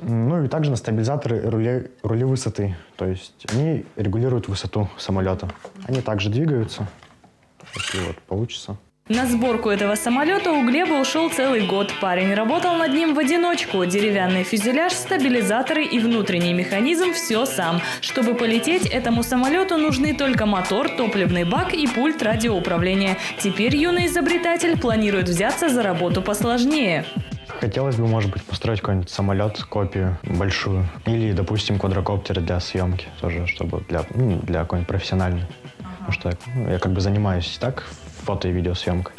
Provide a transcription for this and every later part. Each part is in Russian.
Ну и также на стабилизаторы рули высоты. То есть они регулируют высоту самолета. Они также двигаются, если вот получится. На сборку этого самолета у Глеба ушел целый год. Парень работал над ним в одиночку. Деревянный фюзеляж, стабилизаторы и внутренний механизм – все сам. Чтобы полететь, этому самолету нужны только мотор, топливный бак и пульт радиоуправления. Теперь юный изобретатель планирует взяться за работу посложнее. Хотелось бы, может быть, построить какой-нибудь самолет, копию большую. Или, допустим, квадрокоптер для съемки тоже, чтобы для какой-нибудь профессиональной. Потому что я как бы занимаюсь так фото- и видеосъемкой.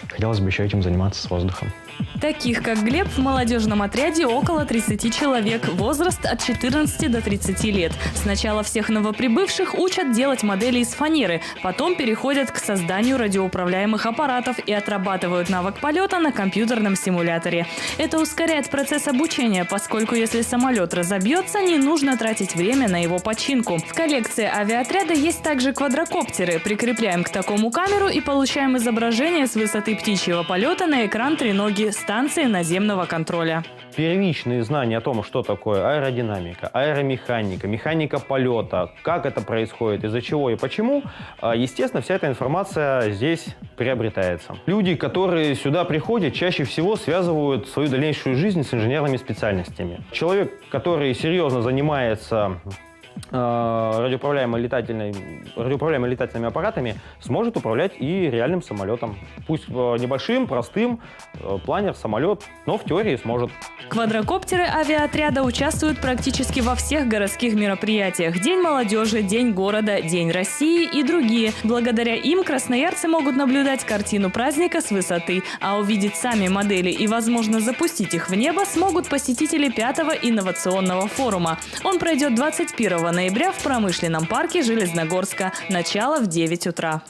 Хотелось бы еще этим заниматься с воздухом. Таких, как Глеб, в молодежном отряде около 30 человек, возраст от 14 до 30 лет. Сначала всех новоприбывших учат делать модели из фанеры, потом переходят к созданию радиоуправляемых аппаратов и отрабатывают навык полета на компьютерном симуляторе. Это ускоряет процесс обучения, поскольку если самолет разобьется, не нужно тратить время на его починку. В коллекции авиаотряда есть также квадрокоптеры. Прикрепляем к такому камеру и получаем изображение с высоты птичьего полета на экран треноги станции наземного контроля. Первичные знания о том, что такое аэродинамика, аэромеханика, механика полета, как это происходит, из-за чего и почему, естественно, вся эта информация здесь приобретается. Люди, которые сюда приходят, чаще всего связывают свою дальнейшую жизнь с инженерными специальностями. Человек, который серьезно занимается радиоуправляемыми летательными аппаратами, сможет управлять и реальным самолетом. Пусть небольшим, простым, планер, самолет, но в теории сможет. Квадрокоптеры авиаотряда участвуют практически во всех городских мероприятиях. День молодежи, День города, День России и другие. Благодаря им красноярцы могут наблюдать картину праздника с высоты, а увидеть сами модели и, возможно, запустить их в небо смогут посетители 5-го инновационного форума. Он пройдет 21 ноября в промышленном парке Железногорска. Начало в 9 утра.